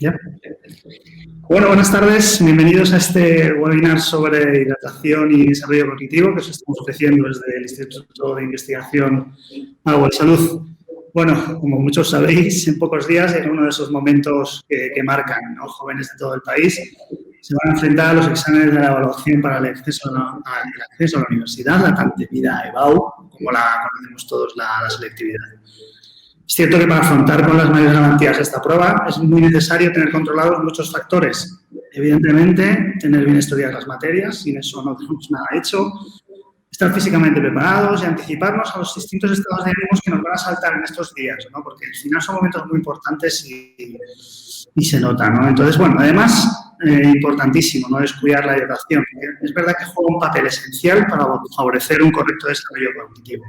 Ya. Bueno, buenas tardes. Bienvenidos a este webinar sobre hidratación y desarrollo cognitivo que os estamos ofreciendo desde el Instituto de Investigación Agua y Salud. Bueno, como muchos sabéis, en pocos días, en uno de esos momentos que marcan, ¿no?, jóvenes de todo el país, se van a enfrentar a los exámenes de la evaluación para el acceso a la universidad, la tan temida EBAU, como la conocemos todos, la selectividad. Es cierto que para afrontar con las mayores garantías esta prueba es muy necesario tener controlados muchos factores. Evidentemente, tener bien estudiadas las materias, sin eso no tenemos nada hecho. Estar físicamente preparados y anticiparnos a los distintos estados de ánimos que nos van a saltar en estos días, ¿no? Porque al final son momentos muy importantes y se nota, ¿no? Entonces, bueno, además, importantísimo, no descuidar la hidratación. Es verdad que juega un papel esencial para favorecer un correcto desarrollo cognitivo.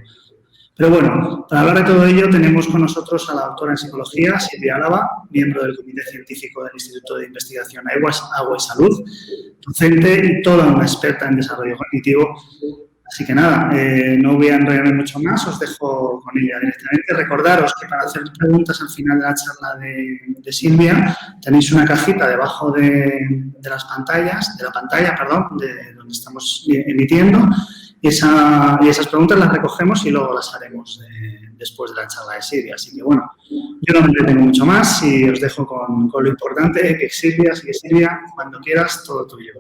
Pero bueno, para hablar de todo ello tenemos con nosotros a la doctora en Psicología, Silvia Álava, miembro del Comité Científico del Instituto de Investigación Agua y Salud, docente y toda una experta en desarrollo cognitivo. Así que nada, no voy a enrollarme mucho más, os dejo con ella directamente. Recordaros que para hacer preguntas al final de la charla de Silvia tenéis una cajita debajo de la pantalla, de donde estamos emitiendo. Y esas preguntas las recogemos y luego las haremos después de la charla de Silvia. Así que, bueno, yo no me entretengo mucho más y os dejo con lo importante, que Silvia, así que Silvia, cuando quieras, todo tuyo.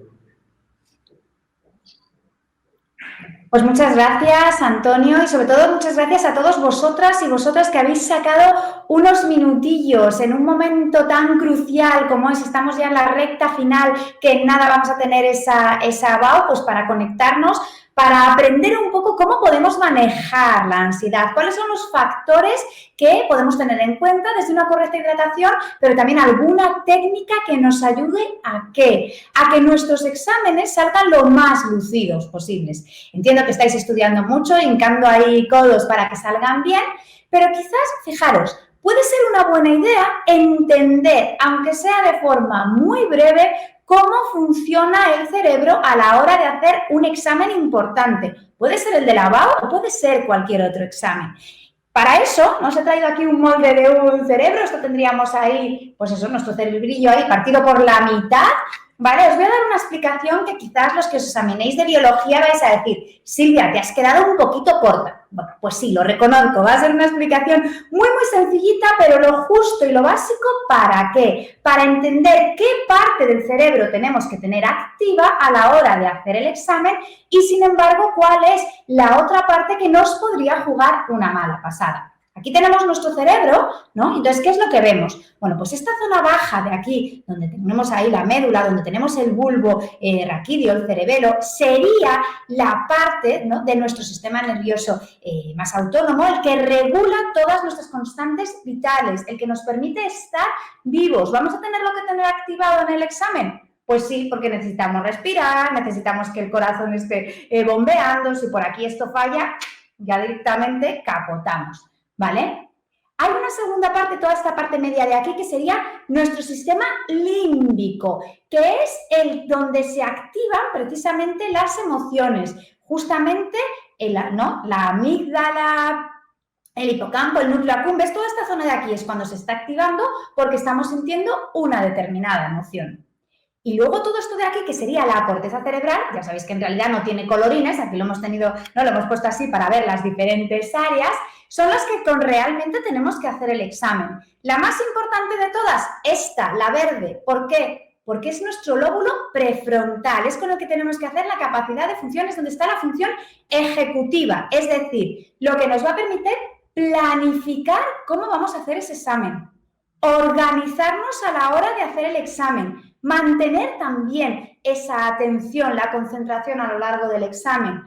Pues muchas gracias, Antonio, y sobre todo muchas gracias a todos vosotras y vosotras que habéis sacado unos minutillos en un momento tan crucial como es, estamos ya en la recta final, que en nada vamos a tener esa BAU, pues para conectarnos, para aprender un poco cómo podemos manejar la ansiedad, cuáles son los factores que podemos tener en cuenta desde una correcta hidratación, pero también alguna técnica que nos ayude a que nuestros exámenes salgan lo más lucidos posibles. Entiendo que estáis estudiando mucho, hincando ahí codos para que salgan bien, pero quizás, fijaros, puede ser una buena idea entender, aunque sea de forma muy breve, cómo funciona el cerebro a la hora de hacer un examen importante. Puede ser el de la BAU o puede ser cualquier otro examen. Para eso, nos he traído aquí un molde de un cerebro. Esto tendríamos ahí, pues eso, nuestro cerebrillo ahí partido por la mitad. Vale, os voy a dar una explicación que quizás los que os examinéis de biología vais a decir: Silvia, te has quedado un poquito corta. Bueno, pues sí, lo reconozco, va a ser una explicación muy sencillita, pero lo justo y lo básico, ¿para qué? Para entender qué parte del cerebro tenemos que tener activa a la hora de hacer el examen y, sin embargo, cuál es la otra parte que nos podría jugar una mala pasada. Aquí tenemos nuestro cerebro, ¿no? Entonces, ¿qué es lo que vemos? Bueno, pues esta zona baja de aquí, donde tenemos ahí la médula, donde tenemos el bulbo raquídeo, el cerebelo, sería la parte, ¿no?, de nuestro sistema nervioso más autónomo, el que regula todas nuestras constantes vitales, el que nos permite estar vivos. ¿Vamos a tenerlo que tener activado en el examen? Pues sí, porque necesitamos respirar, necesitamos que el corazón esté bombeando. Si por aquí esto falla, ya directamente capotamos. ¿Vale? Hay una segunda parte, toda esta parte media de aquí, que sería nuestro sistema límbico, que es el donde se activan precisamente las emociones. Justamente la amígdala, el hipocampo, el núcleo accumbens, toda esta zona de aquí es cuando se está activando porque estamos sintiendo una determinada emoción. Y luego todo esto de aquí, que sería la corteza cerebral, ya sabéis que en realidad no tiene colorines, aquí lo hemos puesto así para ver las diferentes áreas, son las que realmente tenemos que hacer el examen. La más importante de todas, esta, la verde. ¿Por qué? Porque es nuestro lóbulo prefrontal, es con el que tenemos que hacer la capacidad de funciones, donde está la función ejecutiva, es decir, lo que nos va a permitir planificar cómo vamos a hacer ese examen, organizarnos a la hora de hacer el examen, mantener también esa atención, la concentración a lo largo del examen,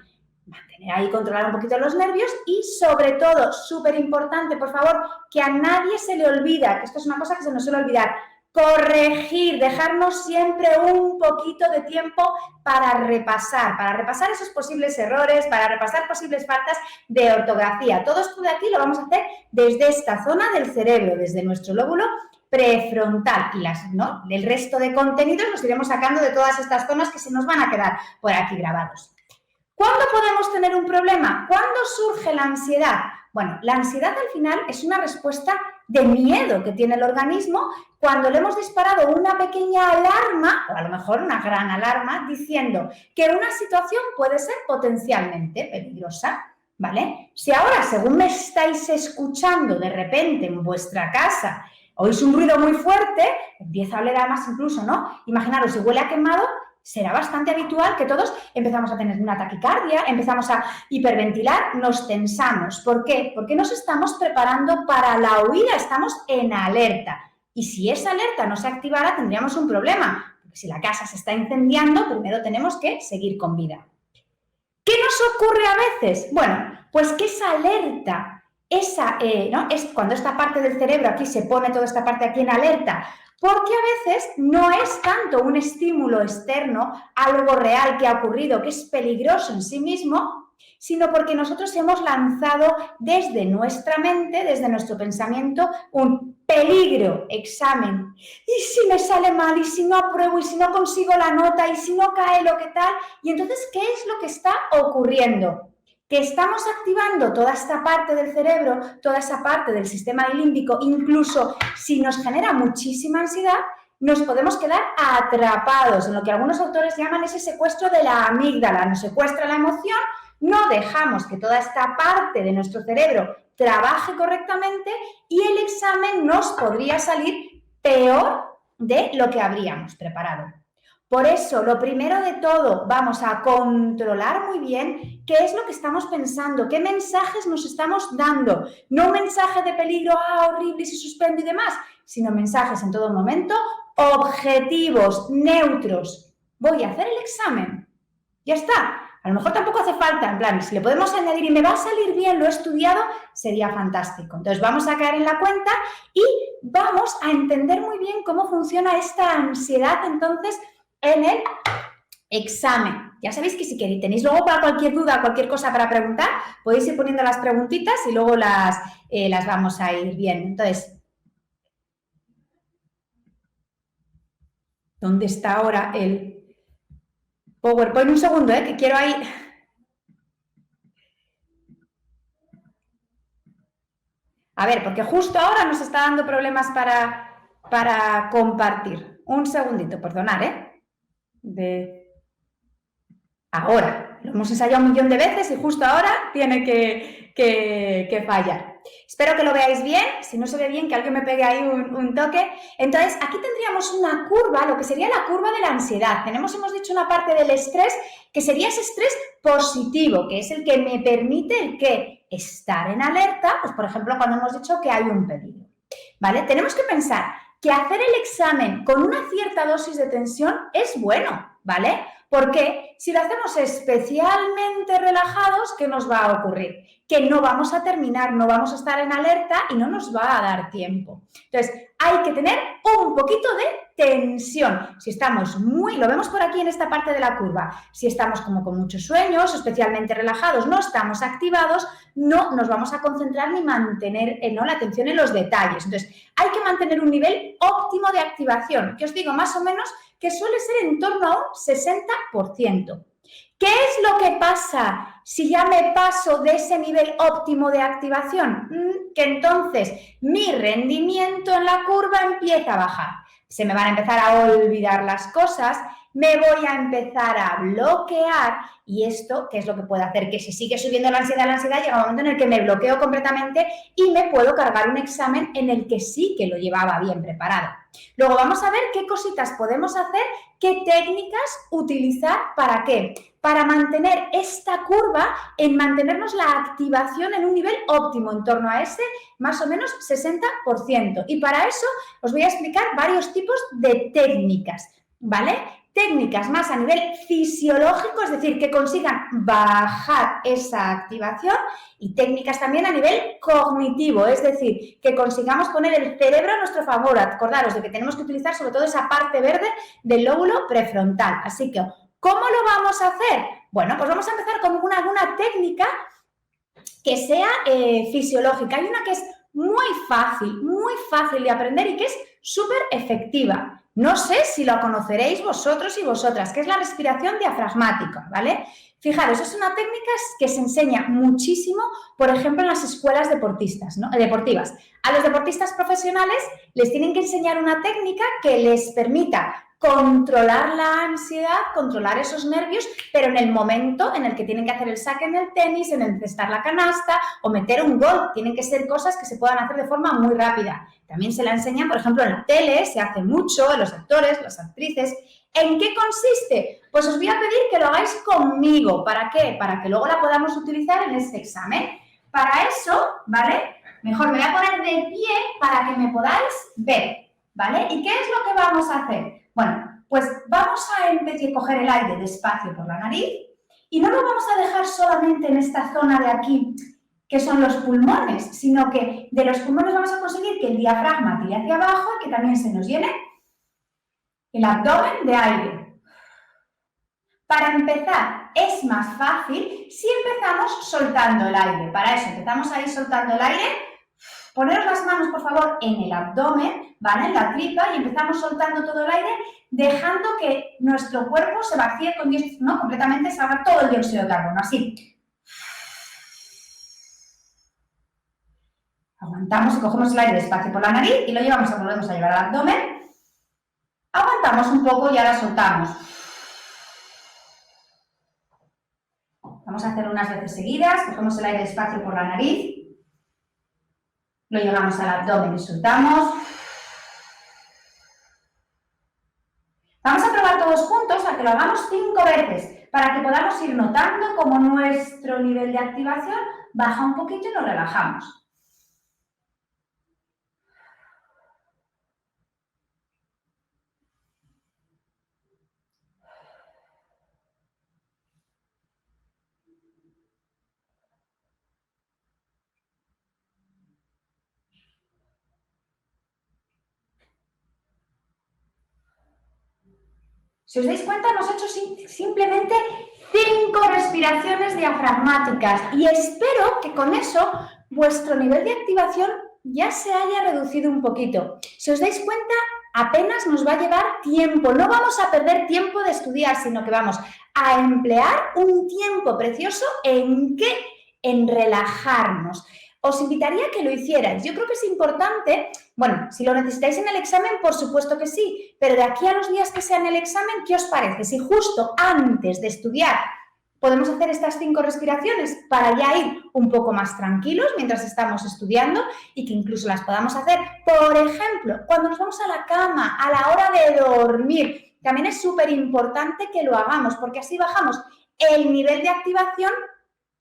mantener ahí, controlar un poquito los nervios y, sobre todo, súper importante, por favor, que a nadie se le olvida, que esto es una cosa que se nos suele olvidar, corregir, dejarnos siempre un poquito de tiempo para repasar esos posibles errores, para repasar posibles faltas de ortografía. Todo esto de aquí lo vamos a hacer desde esta zona del cerebro, desde nuestro lóbulo prefrontal, y el resto de contenidos los iremos sacando de todas estas zonas que se nos van a quedar por aquí grabados. ¿Cuándo podemos tener un problema? ¿Cuándo surge la ansiedad? Bueno, la ansiedad al final es una respuesta de miedo que tiene el organismo cuando le hemos disparado una pequeña alarma, o a lo mejor una gran alarma, diciendo que una situación puede ser potencialmente peligrosa, ¿vale? Si ahora, según me estáis escuchando, de repente en vuestra casa oís un ruido muy fuerte, empieza a oler además incluso, ¿no? Imaginaros, si huele a quemado, será bastante habitual que todos empezamos a tener una taquicardia, empezamos a hiperventilar, nos tensamos. ¿Por qué? Porque nos estamos preparando para la huida, estamos en alerta. Y si esa alerta no se activara, tendríamos un problema. Porque si la casa se está incendiando, primero tenemos que seguir con vida. ¿Qué nos ocurre a veces? Bueno, pues que esa alerta, ¿no? Es cuando esta parte del cerebro aquí se pone toda esta parte aquí en alerta, porque a veces no es tanto un estímulo externo, algo real que ha ocurrido, que es peligroso en sí mismo, sino porque nosotros hemos lanzado desde nuestra mente, desde nuestro pensamiento, un peligro, examen. ¿Y si me sale mal? ¿Y si no apruebo? ¿Y si no consigo la nota? ¿Y si no cae lo que tal? Y entonces, ¿qué es lo que está ocurriendo? Que estamos activando toda esta parte del cerebro, toda esa parte del sistema límbico, incluso si nos genera muchísima ansiedad, nos podemos quedar atrapados en lo que algunos autores llaman ese secuestro de la amígdala. Nos secuestra la emoción, no dejamos que toda esta parte de nuestro cerebro trabaje correctamente y el examen nos podría salir peor de lo que habríamos preparado. Por eso, lo primero de todo, vamos a controlar muy bien qué es lo que estamos pensando, qué mensajes nos estamos dando. No un mensaje de peligro, horrible, si suspendo y demás, sino mensajes en todo momento objetivos, neutros. Voy a hacer el examen. Ya está. A lo mejor tampoco hace falta, en plan, si le podemos añadir y me va a salir bien, lo he estudiado, sería fantástico. Entonces vamos a caer en la cuenta y vamos a entender muy bien cómo funciona esta ansiedad, entonces, en el examen. Ya sabéis que si queréis, tenéis luego para cualquier duda, cualquier cosa para preguntar, podéis ir poniendo las preguntitas y luego las vamos a ir viendo. Entonces, ¿dónde está ahora el PowerPoint? Un segundo, que quiero ahí... A ver, porque justo ahora nos está dando problemas para compartir. Un segundito, perdonad, Ahora, lo hemos ensayado 1.000.000 de veces y justo ahora tiene que fallar. Espero que lo veáis bien. Si no se ve bien, que alguien me pegue ahí un toque. Entonces, aquí tendríamos una curva, lo que sería la curva de la ansiedad. Hemos dicho una parte del estrés, que sería ese estrés positivo, que es el que me permite estar en alerta, pues por ejemplo, cuando hemos dicho que hay un peligro. ¿Vale? Tenemos que pensar que hacer el examen con una cierta dosis de tensión es bueno, ¿vale? Porque si lo hacemos especialmente relajados, ¿qué nos va a ocurrir? Que no vamos a terminar, no vamos a estar en alerta y no nos va a dar tiempo. Entonces, hay que tener un poquito de tensión. Si estamos lo vemos por aquí en esta parte de la curva, si estamos como con muchos sueños, especialmente relajados, no estamos activados, no nos vamos a concentrar ni mantener la atención en los detalles. Entonces, hay que mantener un nivel óptimo de activación, que os digo más o menos que suele ser en torno a un 60%. ¿Qué es lo que pasa si ya me paso de ese nivel óptimo de activación? Que entonces mi rendimiento en la curva empieza a bajar. Se me van a empezar a olvidar las cosas, me voy a empezar a bloquear y esto, ¿qué es lo que puede hacer? Que si sigue subiendo la ansiedad, llega un momento en el que me bloqueo completamente y me puedo cargar un examen en el que sí que lo llevaba bien preparado. Luego vamos a ver qué cositas podemos hacer, qué técnicas utilizar, ¿para qué? Para mantener esta curva, en mantenernos la activación en un nivel óptimo, en torno a ese más o menos 60%. Y para eso os voy a explicar varios tipos de técnicas, ¿vale? Técnicas más a nivel fisiológico, es decir, que consigan bajar esa activación, y técnicas también a nivel cognitivo, es decir, que consigamos poner el cerebro a nuestro favor. Acordaros de que tenemos que utilizar sobre todo esa parte verde del lóbulo prefrontal. Así que, ¿cómo lo vamos a hacer? Bueno, pues vamos a empezar con alguna técnica que sea fisiológica. Hay una que es muy fácil de aprender y que es súper efectiva. No sé si lo conoceréis vosotros y vosotras, que es la respiración diafragmática, ¿vale? Fijaros, es una técnica que se enseña muchísimo, por ejemplo, en las escuelas deportistas, ¿no? Deportivas. A los deportistas profesionales les tienen que enseñar una técnica que les permita controlar la ansiedad, controlar esos nervios, pero en el momento en el que tienen que hacer el saque en el tenis, en el cestar la canasta o meter un gol. Tienen que ser cosas que se puedan hacer de forma muy rápida. También se la enseñan, por ejemplo, en la tele, se hace mucho, en los actores, las actrices. ¿En qué consiste? Pues os voy a pedir que lo hagáis conmigo. ¿Para qué? Para que luego la podamos utilizar en este examen. Para eso, ¿vale? Mejor me voy a poner de pie para que me podáis ver, ¿vale? ¿Y qué es lo que vamos a hacer? Bueno, pues vamos a empezar a coger el aire despacio por la nariz y no lo vamos a dejar solamente en esta zona de aquí, que son los pulmones, sino que de los pulmones vamos a conseguir que el diafragma tire hacia abajo y que también se nos llene el abdomen de aire. Para empezar, es más fácil si empezamos soltando el aire. Para eso empezamos a ir soltando el aire. Poneros las manos, por favor, en el abdomen, ¿vale? En la tripa, y empezamos soltando todo el aire, dejando que nuestro cuerpo se vacíe con dióxido, ¿no? Completamente salga todo el dióxido de carbono, así. Aguantamos y cogemos el aire despacio por la nariz y lo volvemos a llevar al abdomen. Aguantamos un poco y ahora soltamos. Vamos a hacer unas veces seguidas, cogemos el aire despacio por la nariz. Lo llevamos al abdomen y soltamos. Vamos a probar todos juntos a que lo hagamos 5 veces para que podamos ir notando cómo nuestro nivel de activación baja un poquito y nos relajamos. Si os dais cuenta, hemos hecho simplemente 5 respiraciones diafragmáticas y espero que con eso vuestro nivel de activación ya se haya reducido un poquito. Si os dais cuenta, apenas nos va a llevar tiempo. No vamos a perder tiempo de estudiar, sino que vamos a emplear un tiempo precioso ¿en qué? En relajarnos. Os invitaría a que lo hicierais. Yo creo que es importante, bueno, si lo necesitáis en el examen, por supuesto que sí, pero de aquí a los días que sea en el examen, ¿qué os parece? Si justo antes de estudiar podemos hacer estas 5 respiraciones para ya ir un poco más tranquilos mientras estamos estudiando y que incluso las podamos hacer, por ejemplo, cuando nos vamos a la cama, a la hora de dormir. También es súper importante que lo hagamos porque así bajamos el nivel de activación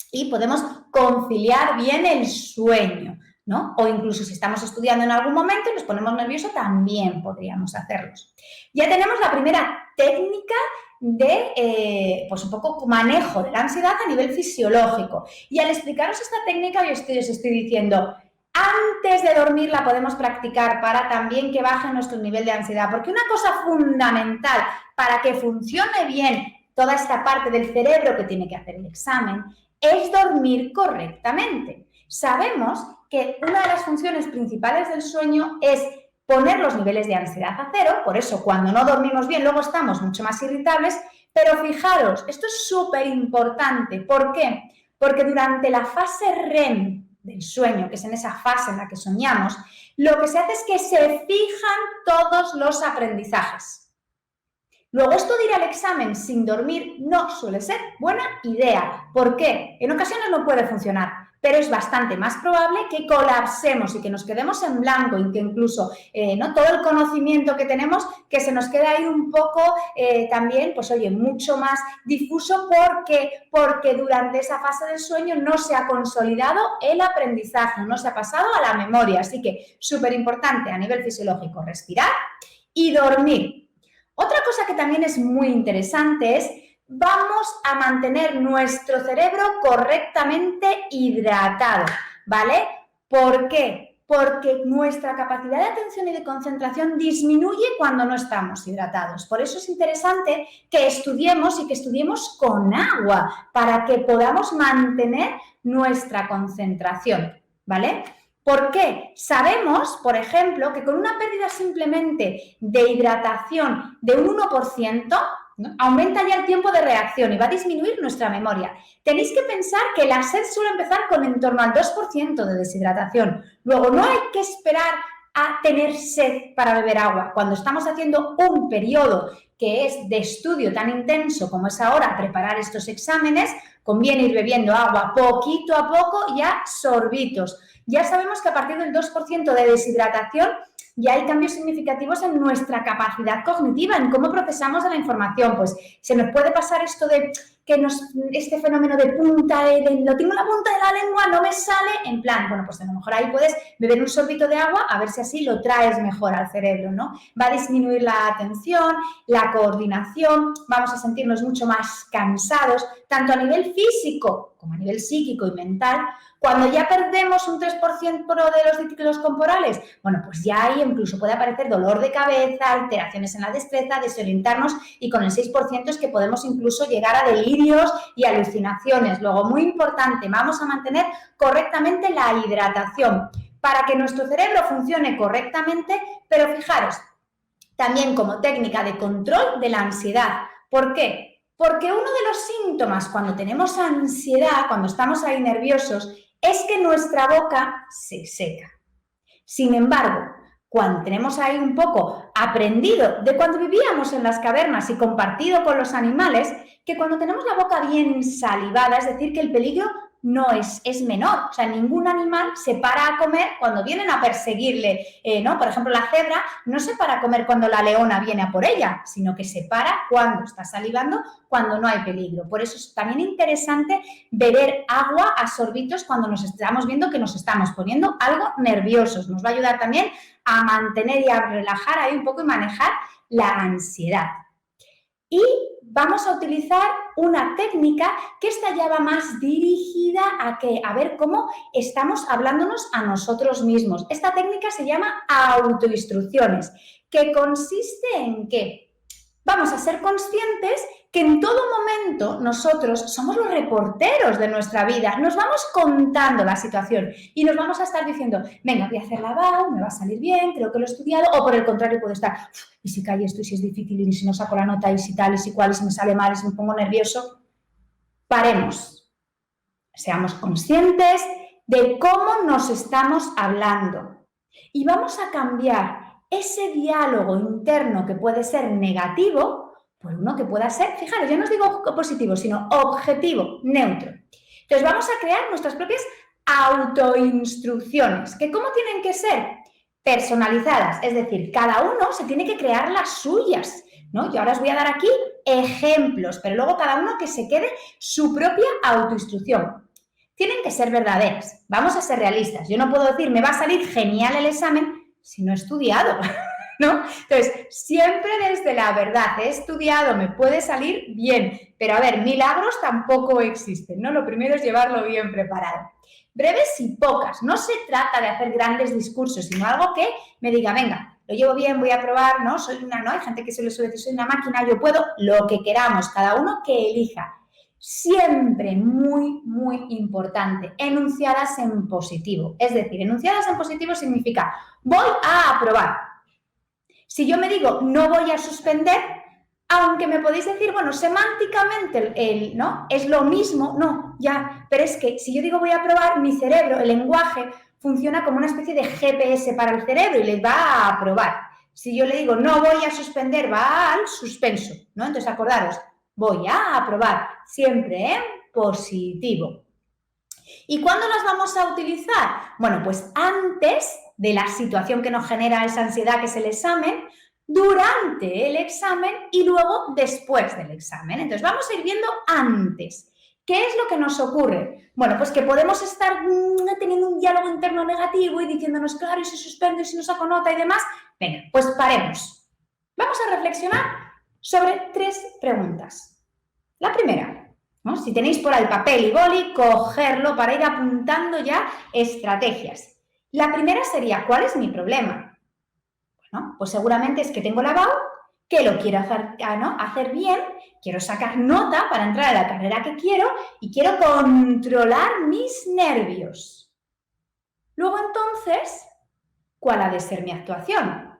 y podemos conciliar bien el sueño, ¿no? O incluso si estamos estudiando en algún momento y nos ponemos nerviosos, también podríamos hacerlos. Ya tenemos la primera técnica de, pues un poco manejo de la ansiedad a nivel fisiológico. Y al explicaros esta técnica, yo os estoy diciendo, antes de dormir la podemos practicar para también que baje nuestro nivel de ansiedad, porque una cosa fundamental para que funcione bien toda esta parte del cerebro que tiene que hacer el examen es dormir correctamente. Sabemos que una de las funciones principales del sueño es poner los niveles de ansiedad a 0, por eso cuando no dormimos bien luego estamos mucho más irritables, pero fijaros, esto es súper importante. ¿Por qué? Porque durante la fase REM del sueño, que es en esa fase en la que soñamos, lo que se hace es que se fijan todos los aprendizajes. Luego, esto de ir al examen sin dormir no suele ser buena idea. ¿Por qué? En ocasiones no puede funcionar, pero es bastante más probable que colapsemos y que nos quedemos en blanco y que incluso ¿no? todo el conocimiento que tenemos que se nos quede ahí un poco también, pues oye, mucho más difuso porque durante esa fase del sueño no se ha consolidado el aprendizaje, no se ha pasado a la memoria. Así que súper importante a nivel fisiológico respirar y dormir. Otra cosa que también es muy interesante es, vamos a mantener nuestro cerebro correctamente hidratado, ¿vale? ¿Por qué? Porque nuestra capacidad de atención y de concentración disminuye cuando no estamos hidratados. Por eso es interesante que estudiemos y que estudiemos con agua para que podamos mantener nuestra concentración, ¿vale? ¿Por qué? Sabemos, por ejemplo, que con una pérdida simplemente de hidratación de un 1%, ¿no?, aumenta ya el tiempo de reacción y va a disminuir nuestra memoria. Tenéis que pensar que la sed suele empezar con en torno al 2% de deshidratación. Luego, no hay que esperar a tener sed para beber agua. Cuando estamos haciendo un periodo que es de estudio tan intenso como es ahora preparar estos exámenes, conviene ir bebiendo agua poquito a poco y a sorbitos. Ya sabemos que a partir del 2% de deshidratación ya hay cambios significativos en nuestra capacidad cognitiva, en cómo procesamos la información. Pues se nos puede pasar esto de que este fenómeno de lo tengo en la punta de la lengua, no me sale, en plan, bueno, pues a lo mejor ahí puedes beber un sorbito de agua a ver si así lo traes mejor al cerebro, ¿no? Va a disminuir la atención, la coordinación, vamos a sentirnos mucho más cansados, tanto a nivel físico como a nivel psíquico y mental. Cuando ya perdemos un 3% de los líquidos corporales, bueno, pues ya ahí incluso puede aparecer dolor de cabeza, alteraciones en la destreza, desorientarnos, y con el 6% es que podemos incluso llegar a delirios y alucinaciones. Luego, muy importante, vamos a mantener correctamente la hidratación para que nuestro cerebro funcione correctamente, pero fijaros, también como técnica de control de la ansiedad. ¿Por qué? Porque uno de los síntomas cuando tenemos ansiedad, cuando estamos ahí nerviosos, es que nuestra boca se seca. Sin embargo, cuando tenemos ahí un poco aprendido de cuando vivíamos en las cavernas y compartido con los animales, que cuando tenemos la boca bien salivada, es decir, que el peligro no es menor. O sea, ningún animal se para a comer cuando vienen a perseguirle, ¿no? Por ejemplo, la cebra no se para a comer cuando la leona viene a por ella, sino que se para cuando está salivando, cuando no hay peligro. Por eso es también interesante beber agua a sorbitos cuando nos estamos viendo que nos estamos poniendo algo nerviosos. Nos va a ayudar también a mantener y a relajar ahí un poco y manejar la ansiedad. Y vamos a utilizar una técnica que esta ya va más dirigida a ver cómo estamos hablándonos a nosotros mismos. Esta técnica se llama autoinstrucciones, que consiste en que vamos a ser conscientes que en todo momento nosotros somos los reporteros de nuestra vida. Nos vamos contando la situación y nos vamos a estar diciendo, venga, voy a hacer la BAU, me va a salir bien, creo que lo he estudiado, o por el contrario puede estar, y si cae esto, y si es difícil, y si no saco la nota, y si tal, y si cual, y si me sale mal, y si me pongo nervioso. Paremos. Seamos conscientes de cómo nos estamos hablando y vamos a cambiar ese diálogo interno que puede ser negativo por uno que pueda ser, fijaros, ya no os digo positivo, sino objetivo, neutro. Entonces vamos a crear nuestras propias autoinstrucciones, que ¿cómo tienen que ser? Personalizadas, es decir, cada uno se tiene que crear las suyas, ¿no? Yo ahora os voy a dar aquí ejemplos, pero luego cada uno que se quede su propia autoinstrucción. Tienen que ser verdaderas, vamos a ser realistas. Yo no puedo decir, me va a salir genial el examen si no he estudiado, ¿no? Entonces, siempre desde la verdad, he estudiado, me puede salir bien, pero a ver, milagros tampoco existen, ¿no? Lo primero es llevarlo bien preparado. Breves y pocas, no se trata de hacer grandes discursos, sino algo que me diga, venga, lo llevo bien, voy a probar, ¿no? ¿no? Hay gente que se lo suele decir, soy una máquina, yo puedo, lo que queramos, cada uno que elija. Siempre muy, muy importante, enunciadas en positivo. Es decir, enunciadas en positivo significa voy a aprobar. Si yo me digo no voy a suspender, aunque me podéis decir, bueno, semánticamente ¿no? Es lo mismo, no, ya, pero es que si yo digo voy a aprobar, mi cerebro, el lenguaje, funciona como una especie de GPS para el cerebro y le va a aprobar. Si yo le digo no voy a suspender, va al suspenso, ¿no? Entonces, acordaros, voy a aprobar, siempre en positivo. ¿Y cuándo las vamos a utilizar? Bueno, pues antes de la situación que nos genera esa ansiedad, que es el examen, durante el examen y luego después del examen. Entonces, vamos a ir viendo antes. ¿Qué es lo que nos ocurre? Bueno, pues que podemos estar teniendo un diálogo interno negativo y diciéndonos, claro, y si suspendo, y si no saco nota y demás. Venga, pues paremos. Vamos a reflexionar sobre 3 preguntas. La primera, ¿no? Si tenéis por ahí papel y boli, cogerlo para ir apuntando ya estrategias. La primera sería, ¿cuál es mi problema? Bueno, pues seguramente es que tengo la BAU, que lo quiero hacer bien, quiero sacar nota para entrar a la carrera que quiero y quiero controlar mis nervios. Luego, entonces, ¿cuál ha de ser mi actuación?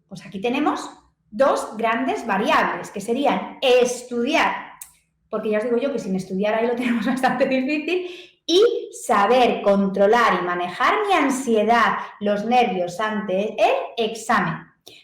Pues aquí tenemos dos grandes variables, que serían estudiar, porque ya os digo yo que sin estudiar ahí lo tenemos bastante difícil, y saber controlar y manejar mi ansiedad, los nervios ante el examen.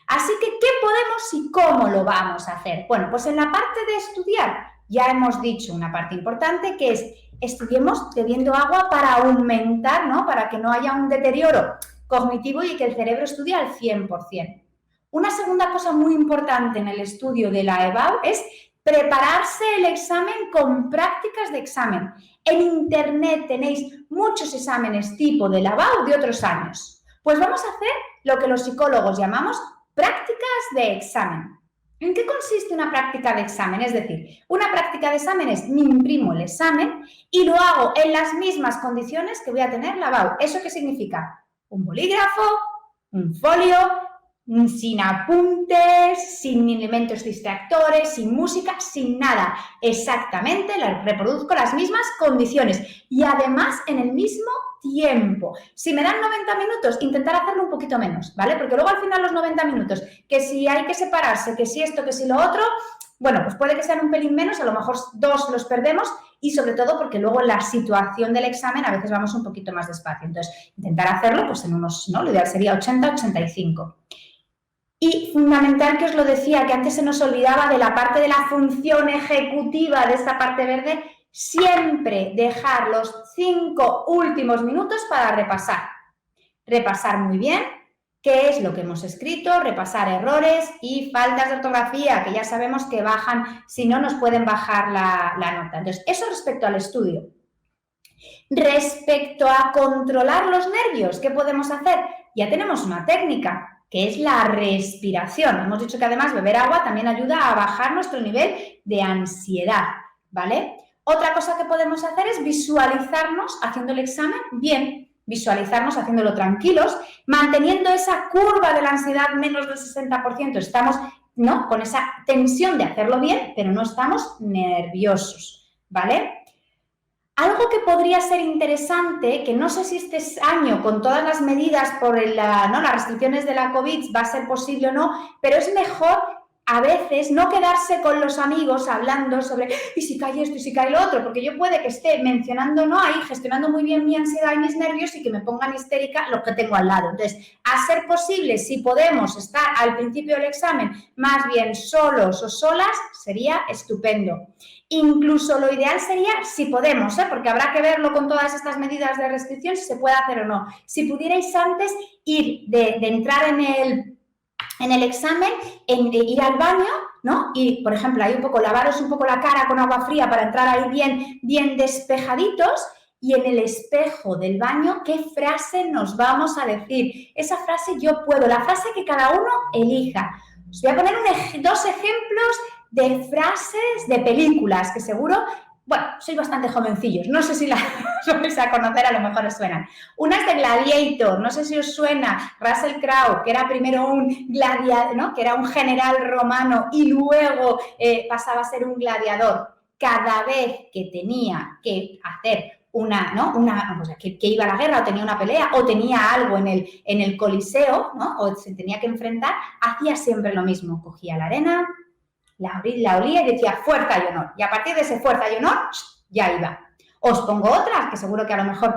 Así que, ¿qué podemos y cómo lo vamos a hacer? Bueno, pues en la parte de estudiar ya hemos dicho una parte importante, que es estudiemos bebiendo agua para aumentar, ¿no? Para que no haya un deterioro cognitivo y que el cerebro estudie al 100%. Una segunda cosa muy importante en el estudio de la EBAU es prepararse el examen con prácticas de examen. En Internet tenéis muchos exámenes tipo de la EBAU de otros años. Pues vamos a hacer lo que los psicólogos llamamos prácticas de examen. ¿En qué consiste una práctica de examen? Es decir, una práctica de examen es me imprimo el examen y lo hago en las mismas condiciones que voy a tener la EBAU. ¿Eso qué significa? Un bolígrafo, un folio, sin apuntes, sin elementos distractores, sin música, sin nada. Exactamente, reproduzco las mismas condiciones y además en el mismo tiempo. Si me dan 90 minutos, intentar hacerlo un poquito menos, ¿vale? Porque luego al final los 90 minutos, que si hay que separarse, que si esto, que si lo otro, bueno, pues puede que sean un pelín menos, a lo mejor 2 los perdemos y sobre todo porque luego en la situación del examen a veces vamos un poquito más despacio. Entonces, intentar hacerlo pues en unos, ¿no? Lo ideal sería 80-85. Y fundamental, que os lo decía, que antes se nos olvidaba de la parte de la función ejecutiva de esta parte verde, siempre dejar los 5 últimos minutos para repasar. Repasar muy bien qué es lo que hemos escrito, repasar errores y faltas de ortografía, que ya sabemos que bajan, si no nos pueden bajar la nota. Entonces, eso respecto al estudio. Respecto a controlar los nervios, ¿qué podemos hacer? Ya tenemos una técnica, que es la respiración. Hemos dicho que además beber agua también ayuda a bajar nuestro nivel de ansiedad, ¿vale? Otra cosa que podemos hacer es visualizarnos haciendo el examen bien, visualizarnos haciéndolo tranquilos, manteniendo esa curva de la ansiedad menos del 60%. Estamos, ¿no?, con esa tensión de hacerlo bien, pero no estamos nerviosos, ¿vale? Algo que podría ser interesante, que no sé si este año con todas las medidas por las restricciones de la COVID va a ser posible o no, pero es mejor a veces no quedarse con los amigos hablando sobre y si cae esto y si cae lo otro, porque yo puede que esté mencionando no ahí, gestionando muy bien mi ansiedad y mis nervios y que me pongan histérica lo que tengo al lado. Entonces, a ser posible, si podemos estar al principio del examen más bien solos o solas, sería estupendo. Incluso lo ideal sería, si podemos, porque habrá que verlo con todas estas medidas de restricción, si se puede hacer o no. Si pudierais antes ir de entrar en el examen, ir al baño, ¿no? Y, por ejemplo, ahí un poco, lavaros un poco la cara con agua fría para entrar ahí bien despejaditos y en el espejo del baño, ¿qué frase nos vamos a decir? Esa frase yo puedo, la frase que cada uno elija. Os voy a poner 2 ejemplos de frases de películas que seguro, bueno, sois bastante jovencillos, no sé si las vais a conocer, a lo mejor os suenan. Una es de Gladiator, no sé si os suena, Russell Crowe, que era primero un gladiador, ¿no?, que era un general romano y luego pasaba a ser un gladiador. Cada vez que tenía que hacer que iba a la guerra o tenía una pelea o tenía algo en el coliseo, ¿no?, o se tenía que enfrentar, hacía siempre lo mismo, cogía la arena, la olía y decía fuerza y honor. Y a partir de ese fuerza y honor, ya iba. Os pongo otras, que seguro que a lo mejor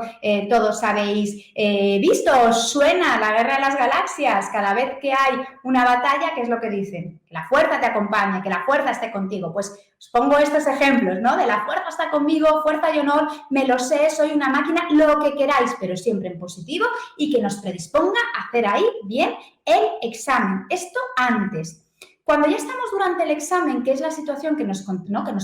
todos habéis visto, os suena la Guerra de las Galaxias. Cada vez que hay una batalla, ¿qué es lo que dicen? Que la fuerza te acompañe, que la fuerza esté contigo. Pues os pongo estos ejemplos, ¿no? De la fuerza está conmigo, fuerza y honor, me lo sé, soy una máquina, lo que queráis, pero siempre en positivo y que nos predisponga a hacer ahí bien el examen. Esto antes. Cuando ya estamos durante el examen, que es la situación que nos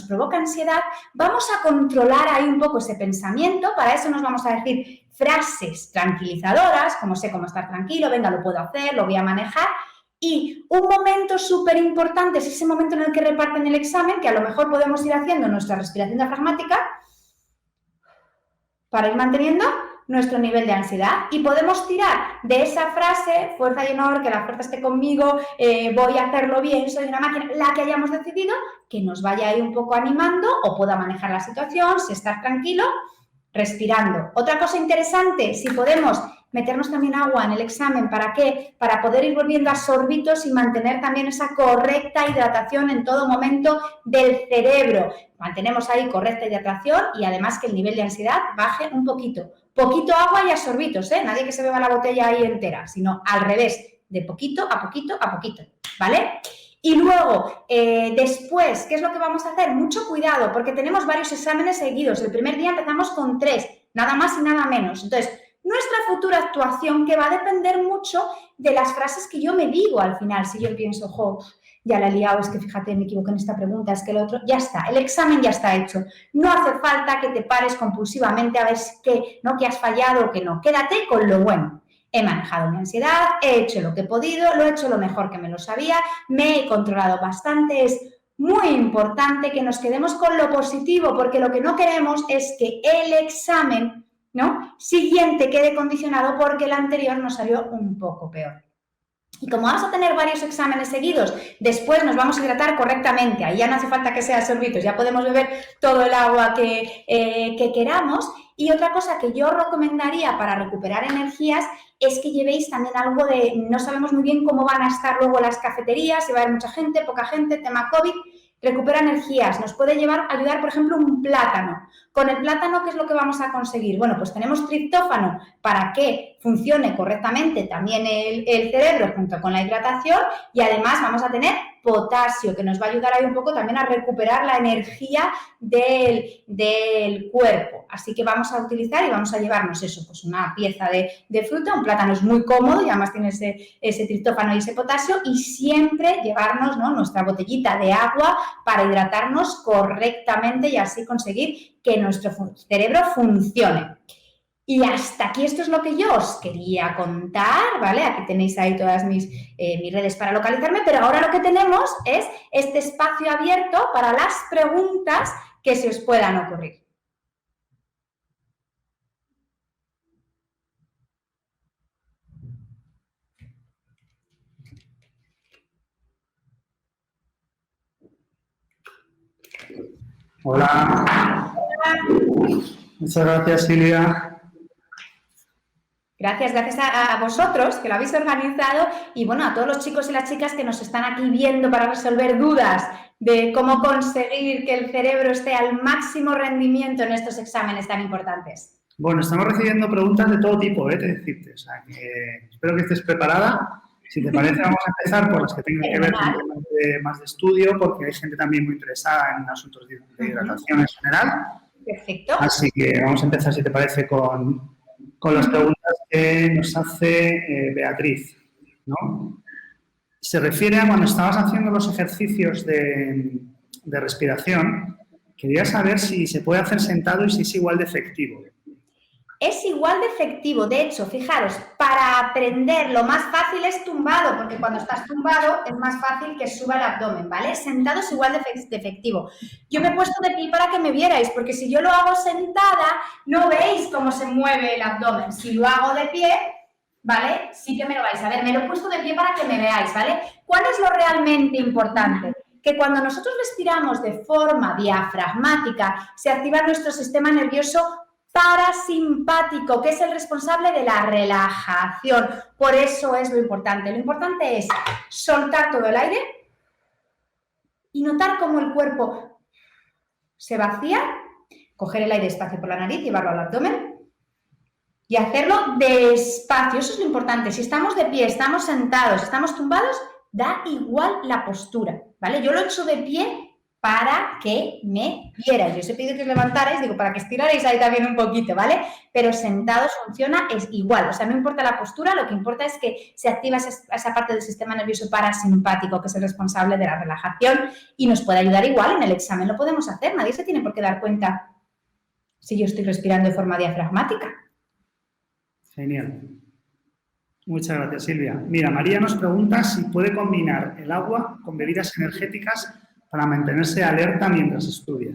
provoca ansiedad, vamos a controlar ahí un poco ese pensamiento. Para eso nos vamos a decir frases tranquilizadoras, como sé cómo estar tranquilo, venga, lo puedo hacer, lo voy a manejar. Y un momento súper importante es ese momento en el que reparten el examen, que a lo mejor podemos ir haciendo nuestra respiración diafragmática para ir manteniendo nuestro nivel de ansiedad y podemos tirar de esa frase, fuerza y honor, que la fuerza esté conmigo, voy a hacerlo bien, soy una máquina, la que hayamos decidido, que nos vaya ahí un poco animando o pueda manejar la situación, si estar tranquilo respirando. Otra cosa interesante, si podemos meternos también agua en el examen, ¿para qué? Para poder ir volviendo a sorbitos y mantener también esa correcta hidratación en todo momento del cerebro. Mantenemos ahí correcta hidratación y además que el nivel de ansiedad baje un poquito. Poquito agua y a sorbitos, ¿eh? Nadie que se beba la botella ahí entera, sino al revés, de poquito a poquito a poquito, ¿vale? Y luego, después, ¿qué es lo que vamos a hacer? Mucho cuidado, porque tenemos varios exámenes seguidos. El primer día empezamos con 3, nada más y nada menos. Entonces, nuestra futura actuación que va a depender mucho de las frases que yo me digo al final. Si yo pienso, jo, ya la he liado, es que fíjate, me equivoqué en esta pregunta, es que el otro, ya está, el examen ya está hecho. No hace falta que te pares compulsivamente a ver qué, ¿no? Que has fallado o que no. Quédate con lo bueno. He manejado mi ansiedad, he hecho lo que he podido, lo he hecho lo mejor que me lo sabía, me he controlado bastante. Es muy importante que nos quedemos con lo positivo, porque lo que no queremos es que el examen, ¿no?, siguiente quede condicionado porque el anterior nos salió un poco peor. Y como vamos a tener varios exámenes seguidos, después nos vamos a hidratar correctamente. Ahí ya no hace falta que sea sorbitos, ya podemos beber todo el agua que queramos. Y otra cosa que yo recomendaría para recuperar energías es que llevéis también algo de, no sabemos muy bien cómo van a estar luego las cafeterías, si va a haber mucha gente, poca gente, tema COVID. Recupera energías, nos puede ayudar, por ejemplo, un plátano. Con el plátano, ¿qué es lo que vamos a conseguir? Bueno, pues tenemos triptófano para que funcione correctamente también el cerebro junto con la hidratación y además vamos a tener potasio, que nos va a ayudar ahí un poco también a recuperar la energía del cuerpo. Así que vamos a utilizar y vamos a llevarnos eso, pues una pieza de fruta, un plátano es muy cómodo y además tiene ese triptófano y ese potasio y siempre llevarnos, ¿no?, nuestra botellita de agua para hidratarnos correctamente y así conseguir que nuestro cerebro funcione. Y hasta aquí esto es lo que yo os quería contar, ¿vale? Aquí tenéis ahí todas mis redes para localizarme, pero ahora lo que tenemos es este espacio abierto para las preguntas que se os puedan ocurrir. Hola. Muchas gracias, Silvia. Gracias a vosotros que lo habéis organizado y, bueno, a todos los chicos y las chicas que nos están aquí viendo para resolver dudas de cómo conseguir que el cerebro esté al máximo rendimiento en estos exámenes tan importantes. Bueno, estamos recibiendo preguntas de todo tipo, te decirte. O sea, que espero que estés preparada. Si te parece, vamos a empezar por las que tengan que ver con temas más de estudio, porque hay gente también muy interesada en asuntos de hidratación en general. Perfecto. Así que vamos a empezar, si te parece, con las preguntas que nos hace Beatriz, ¿no? Se refiere a cuando estabas haciendo los ejercicios de respiración, quería saber si se puede hacer sentado y si es igual de efectivo. Es igual de efectivo. De hecho, fijaros, para aprender lo más fácil es tumbado, porque cuando estás tumbado es más fácil que suba el abdomen, ¿vale? Sentado es igual de efectivo. Yo me he puesto de pie para que me vierais, porque si yo lo hago sentada, no veis cómo se mueve el abdomen. Si lo hago de pie, ¿vale? Sí que me lo vais a ver. Me lo he puesto de pie para que me veáis, ¿vale? ¿Cuál es lo realmente importante? Que cuando nosotros respiramos de forma diafragmática, se activa nuestro sistema nervioso parasimpático, que es el responsable de la relajación. Por eso es lo importante. Lo importante es soltar todo el aire y notar cómo el cuerpo se vacía, coger el aire despacio por la nariz, llevarlo al abdomen y hacerlo despacio. Eso es lo importante. Si estamos de pie, estamos sentados, estamos tumbados, da igual la postura, ¿vale? Yo lo he hecho de pie para que me vierais. Yo os he pedido que os levantarais, digo, para que estirarais ahí también un poquito, ¿vale? Pero sentados funciona es igual, o sea, no importa la postura, lo que importa es que se activa esa parte del sistema nervioso parasimpático, que es el responsable de la relajación y nos puede ayudar igual en el examen. Lo podemos hacer, nadie se tiene por qué dar cuenta si yo estoy respirando de forma diafragmática. Genial. Muchas gracias, Silvia. Mira, María nos pregunta si puede combinar el agua con bebidas energéticas para mantenerse alerta mientras estudia.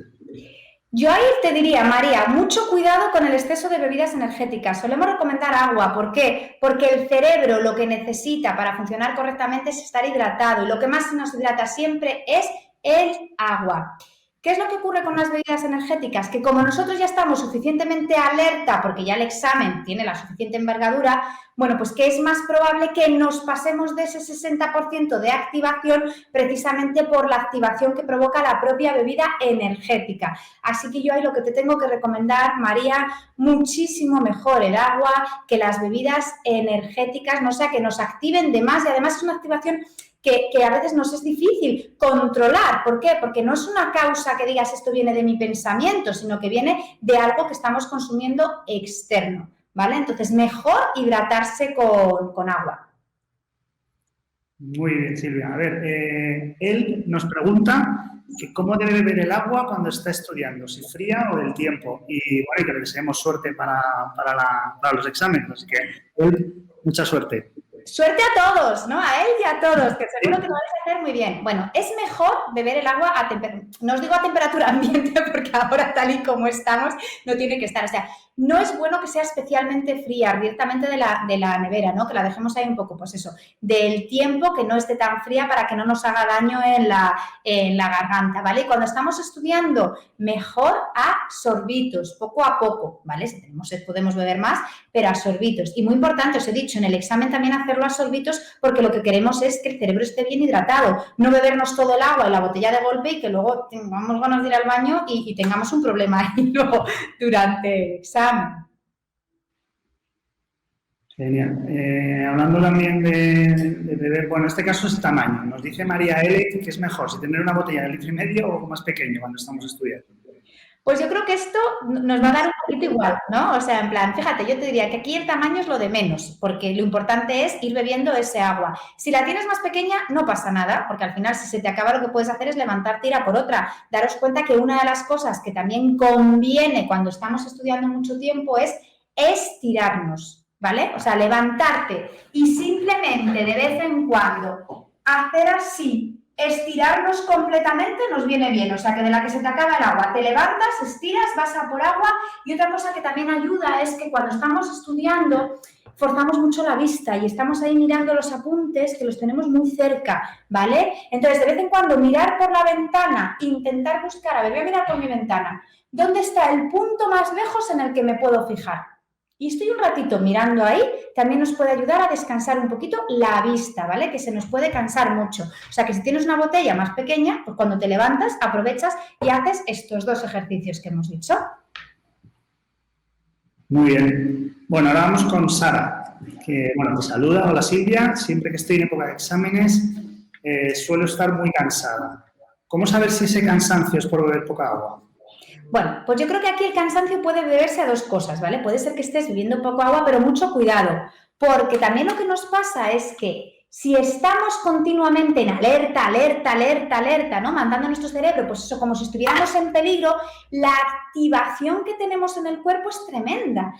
Yo ahí te diría, María, mucho cuidado con el exceso de bebidas energéticas. Solemos recomendar agua. ¿Por qué? Porque el cerebro lo que necesita para funcionar correctamente es estar hidratado y lo que más nos hidrata siempre es el agua. ¿Qué es lo que ocurre con las bebidas energéticas? Que como nosotros ya estamos suficientemente alerta, porque ya el examen tiene la suficiente envergadura, bueno, pues que es más probable que nos pasemos de ese 60% de activación precisamente por la activación que provoca la propia bebida energética. Así que yo ahí lo que te tengo que recomendar, María, muchísimo mejor el agua que las bebidas energéticas, no sea que nos activen de más, y además es una activación que a veces nos es difícil controlar. ¿Por qué? Porque no es una causa que digas esto viene de mi pensamiento, sino que viene de algo que estamos consumiendo externo, ¿vale? Entonces, mejor hidratarse con agua. Muy bien, Silvia. A ver, él nos pregunta que cómo debe beber el agua cuando está estudiando, si fría o del tiempo. Y bueno, y que le deseemos suerte para los exámenes. Así que, él, mucha suerte. Suerte a todos, ¿no? A él y a todos, que seguro que lo vais a hacer muy bien. Bueno, es mejor beber el agua a temperatura, no os digo a temperatura ambiente, porque ahora tal y como estamos no tiene que estar. O sea, no es bueno que sea especialmente fría, directamente de la nevera, ¿no? Que la dejemos ahí un poco, pues eso, del tiempo, que no esté tan fría para que no nos haga daño en la garganta, ¿vale? Y cuando estamos estudiando, mejor a sorbitos, poco a poco, ¿vale? Si tenemos sed podemos beber más, pero a sorbitos. Y muy importante, os he dicho, en el examen también hacerlo a sorbitos, porque lo que queremos es que el cerebro esté bien hidratado, no bebernos todo el agua y la botella de golpe y que luego tengamos ganas de ir al baño y tengamos un problema ahí luego durante el examen. Genial. Hablando también de beber, bueno, en este caso es tamaño. Nos dice María L que es mejor, si tener una botella de 1,5 litros o más pequeño cuando estamos estudiando. Pues yo creo que esto nos va a dar un poquito igual, ¿no? O sea, en plan, fíjate, yo te diría que aquí el tamaño es lo de menos, porque lo importante es ir bebiendo ese agua. Si la tienes más pequeña, no pasa nada, porque al final si se te acaba lo que puedes hacer es levantarte y ir a por otra. Daros cuenta que una de las cosas que también conviene cuando estamos estudiando mucho tiempo es estirarnos, ¿vale? O sea, levantarte y simplemente de vez en cuando hacer así, estirarnos completamente nos viene bien, o sea que de la que se te acaba el agua, te levantas, estiras, vas a por agua. Y otra cosa que también ayuda es que cuando estamos estudiando forzamos mucho la vista y estamos ahí mirando los apuntes que los tenemos muy cerca, ¿vale? Entonces, de vez en cuando mirar por la ventana, intentar buscar, a ver, voy a mirar por mi ventana, ¿dónde está el punto más lejos en el que me puedo fijar? Y estoy un ratito mirando ahí, también nos puede ayudar a descansar un poquito la vista, ¿vale? Que se nos puede cansar mucho. O sea, que si tienes una botella más pequeña, pues cuando te levantas, aprovechas y haces estos dos ejercicios que hemos dicho. Muy bien. Bueno, ahora vamos con Sara, que, bueno, te saluda. Hola, Silvia. Siempre que estoy en época de exámenes, suelo estar muy cansada. ¿Cómo saber si ese cansancio es por beber poca agua? Bueno, pues yo creo que aquí el cansancio puede deberse a dos cosas, ¿vale? Puede ser que estés bebiendo poco agua, pero mucho cuidado, porque también lo que nos pasa es que si estamos continuamente en alerta, ¿no? Mandando a nuestro cerebro, pues eso, como si estuviéramos en peligro, la activación que tenemos en el cuerpo es tremenda.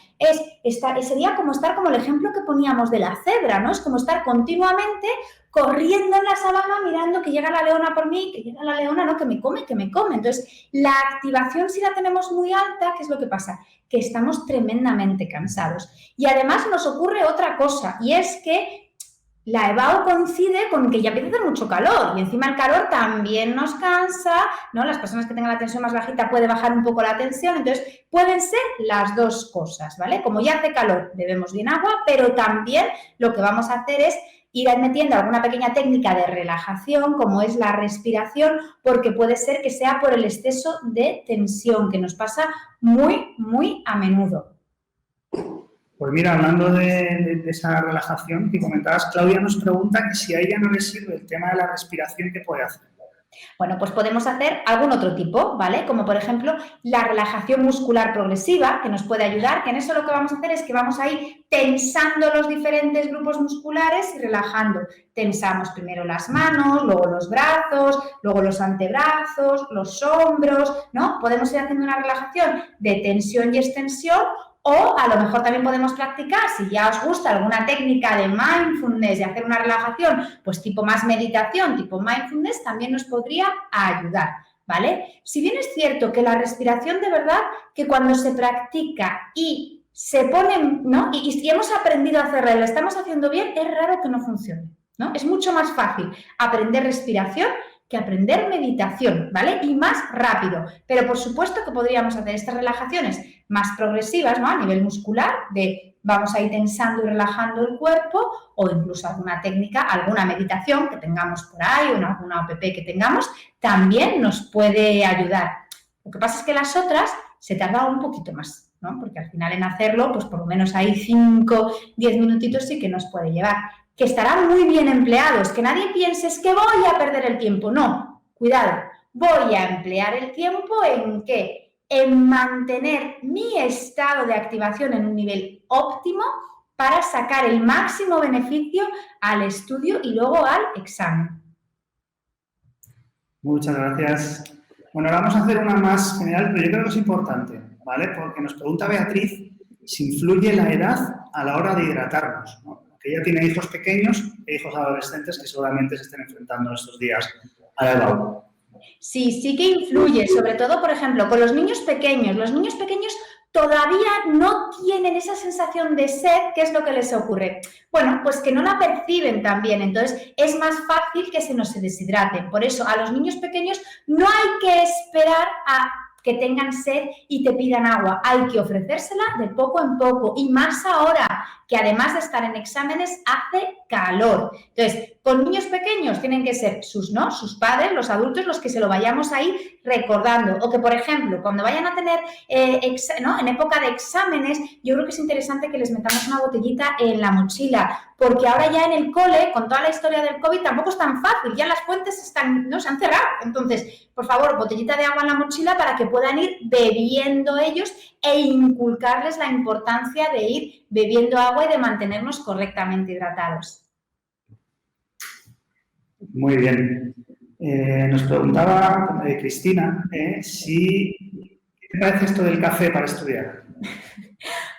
Sería como estar como el ejemplo que poníamos de la cebra, ¿no? Es como estar continuamente corriendo en la sabana mirando que llega la leona por mí, que llega la leona, ¿no? Que me come. Entonces, la activación si la tenemos muy alta, ¿qué es lo que pasa? Que estamos tremendamente cansados. Y además nos ocurre otra cosa, y es que la EBAU coincide con que ya empieza a hacer mucho calor y encima el calor también nos cansa, ¿no? Las personas que tengan la tensión más bajita puede bajar un poco la tensión, entonces pueden ser las dos cosas, ¿vale? Como ya hace calor, bebemos bien agua, pero también lo que vamos a hacer es ir metiendo alguna pequeña técnica de relajación, como es la respiración, porque puede ser que sea por el exceso de tensión, que nos pasa muy, muy a menudo. Pues mira, hablando de esa relajación que comentabas, Claudia nos pregunta que si a ella no le sirve el tema de la respiración, ¿qué puede hacer? Bueno, pues podemos hacer algún otro tipo, ¿vale? Como por ejemplo la relajación muscular progresiva, que nos puede ayudar, que en eso lo que vamos a hacer es que vamos a ir tensando los diferentes grupos musculares y relajando. Tensamos primero las manos, luego los brazos, luego los antebrazos, los hombros, ¿no? Podemos ir haciendo una relajación de tensión y extensión. O a lo mejor también podemos practicar, si ya os gusta alguna técnica de mindfulness y hacer una relajación, pues tipo más meditación, tipo mindfulness, también nos podría ayudar, ¿vale? Si bien es cierto que la respiración de verdad, que cuando se practica y se pone, ¿no? Y hemos aprendido a hacerla y la estamos haciendo bien, es raro que no funcione, ¿no? Es mucho más fácil aprender respiración que aprender meditación, ¿vale? Y más rápido. Pero por supuesto que podríamos hacer estas relajaciones más progresivas, ¿no? A nivel muscular, de vamos a ir tensando y relajando el cuerpo, o incluso alguna técnica, alguna meditación que tengamos por ahí, o en alguna app que tengamos, también nos puede ayudar. Lo que pasa es que las otras se tardan un poquito más, ¿no? Porque al final en hacerlo, pues por lo menos ahí 5, 10 minutitos sí que nos puede llevar. Que estarán muy bien empleados, que nadie piense es que voy a perder el tiempo. No, cuidado, voy a emplear el tiempo ¿en qué? En mantener mi estado de activación en un nivel óptimo para sacar el máximo beneficio al estudio y luego al examen. Muchas gracias. Bueno, ahora vamos a hacer una más general, pero yo creo que es importante, ¿vale? Porque nos pregunta Beatriz si influye la edad a la hora de hidratarnos, ¿no? Que ella tiene hijos pequeños e hijos adolescentes que seguramente se estén enfrentando estos días a la EBAU. Sí, sí que influye, sobre todo, por ejemplo, con los niños pequeños. Los niños pequeños todavía no tienen esa sensación de sed. ¿Qué es lo que les ocurre? Bueno, pues que no la perciben tan bien, entonces es más fácil que se nos deshidraten. Por eso, a los niños pequeños no hay que esperar a que tengan sed y te pidan agua. Hay que ofrecérsela de poco en poco y más ahora que además de estar en exámenes hace calor. Entonces, con niños pequeños tienen que ser sus padres, los adultos, los que se lo vayamos a ir recordando. O que, por ejemplo, cuando vayan a tener, en época de exámenes, yo creo que es interesante que les metamos una botellita en la mochila, porque ahora ya en el cole, con toda la historia del COVID, tampoco es tan fácil, ya las fuentes se han cerrado. Entonces, por favor, botellita de agua en la mochila para que puedan ir bebiendo ellos e inculcarles la importancia de ir bebiendo agua y de mantenernos correctamente hidratados. Muy bien. Nos preguntaba Cristina ¿qué te parece esto del café para estudiar?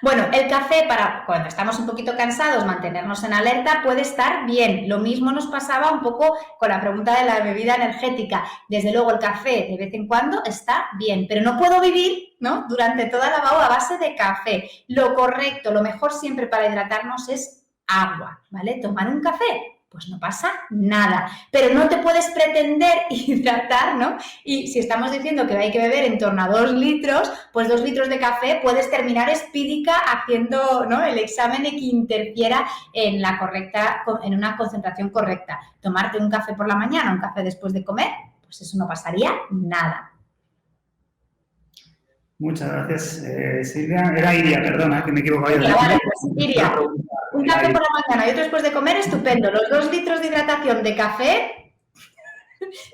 Bueno, el café para cuando estamos un poquito cansados, mantenernos en alerta puede estar bien. Lo mismo nos pasaba un poco con la pregunta de la bebida energética. Desde luego el café de vez en cuando está bien, pero no puedo vivir, ¿no?, durante toda la EBAU a base de café. Lo correcto, lo mejor siempre para hidratarnos es agua, ¿vale? Tomar un café, pues no pasa nada, pero no te puedes pretender hidratar, ¿no? Y si estamos diciendo que hay que beber en torno a 2 litros, pues 2 litros de café puedes terminar espídica haciendo, ¿no?, el examen y que interfiera en una concentración correcta. Tomarte un café por la mañana, un café después de comer, pues eso no pasaría nada. Muchas gracias, Silvia. Era Iria, perdona, que me he equivocado. Vale, Iria. Un café por la mañana y otro después de comer, estupendo. Los 2 litros de hidratación de café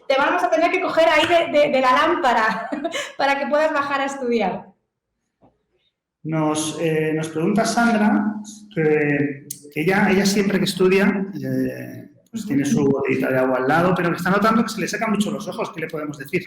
te vamos a tener que coger ahí de la lámpara para que puedas bajar a estudiar. Nos pregunta Sandra que ella siempre que estudia pues tiene su botellita de agua al lado, pero que está notando que se le secan mucho los ojos. ¿Qué le podemos decir?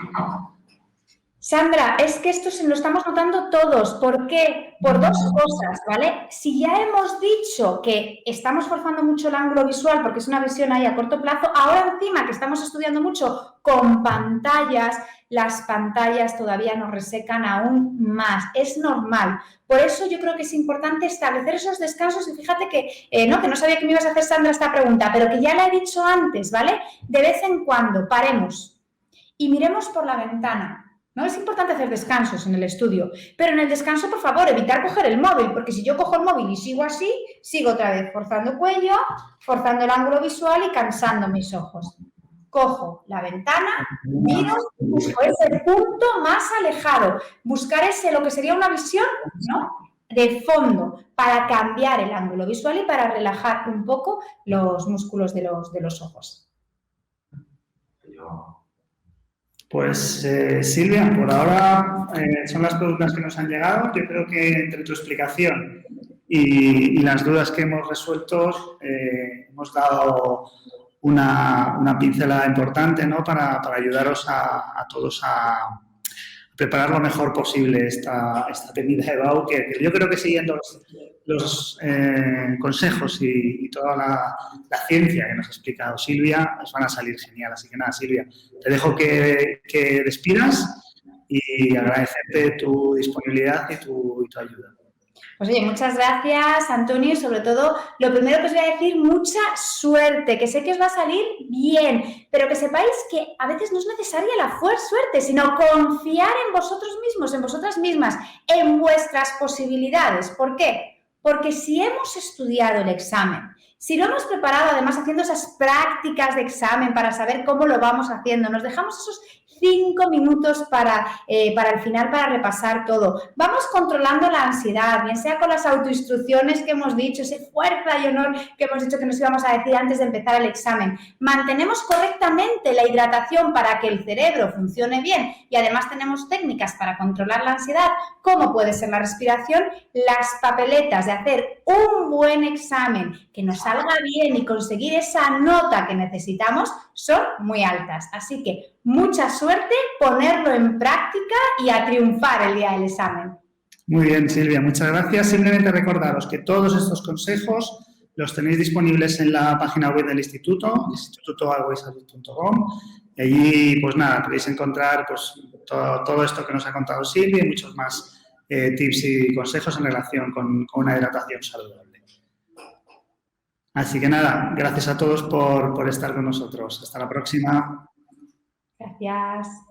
Sandra, es que esto se lo estamos notando todos. ¿Por qué? Por 2 cosas, ¿vale? Si ya hemos dicho que estamos forzando mucho el ángulo visual porque es una visión ahí a corto plazo, ahora encima que estamos estudiando mucho con pantallas, las pantallas todavía nos resecan aún más. Es normal. Por eso yo creo que es importante establecer esos descansos y fíjate que no sabía que me ibas a hacer, Sandra, esta pregunta, pero que ya la he dicho antes, ¿vale? De vez en cuando paremos y miremos por la ventana. ¿No? Es importante hacer descansos en el estudio, pero en el descanso, por favor, evitar coger el móvil, porque si yo cojo el móvil y sigo así, sigo otra vez forzando cuello, forzando el ángulo visual y cansando mis ojos. Cojo la ventana, miro, busco ese punto más alejado, buscar lo que sería una visión, ¿no?, de fondo, para cambiar el ángulo visual y para relajar un poco los músculos de los ojos. Pues Silvia, por ahora son las preguntas que nos han llegado. Yo creo que entre tu explicación y las dudas que hemos resuelto hemos dado una pincelada importante, ¿no?, para ayudaros a todos a preparar lo mejor posible esta venida de EBAU, que yo creo que siguiendo los consejos y toda la ciencia que nos ha explicado Silvia, os van a salir genial. Así que nada, Silvia, te dejo que despidas y agradecerte tu disponibilidad y tu ayuda. Pues oye, muchas gracias, Antonio, y sobre todo, lo primero que os voy a decir, mucha suerte, que sé que os va a salir bien, pero que sepáis que a veces no es necesaria la suerte, sino confiar en vosotros mismos, en vosotras mismas, en vuestras posibilidades. ¿Por qué? Porque si hemos estudiado el examen, si lo hemos preparado, además haciendo esas prácticas de examen para saber cómo lo vamos haciendo, nos dejamos esos 5 minutos para el final, para repasar todo. Vamos controlando la ansiedad, bien sea con las autoinstrucciones que hemos dicho, ese fuerza y honor que hemos dicho que nos íbamos a decir antes de empezar el examen. Mantenemos correctamente la hidratación para que el cerebro funcione bien y además tenemos técnicas para controlar la ansiedad, como puede ser la respiración, las papeletas de hacer un buen examen, que nos salga bien y conseguir esa nota que necesitamos son muy altas. Así que mucha suerte, ponerlo en práctica y a triunfar el día del examen. Muy bien, Silvia, muchas gracias. Simplemente recordaros que todos estos consejos los tenéis disponibles en la página web del instituto, institutoaguaysalud.com. Y allí, pues nada, podéis encontrar pues, todo esto que nos ha contado Silvia y muchos más tips y consejos en relación con una hidratación saludable. Así que nada, gracias a todos por estar con nosotros. Hasta la próxima. Gracias.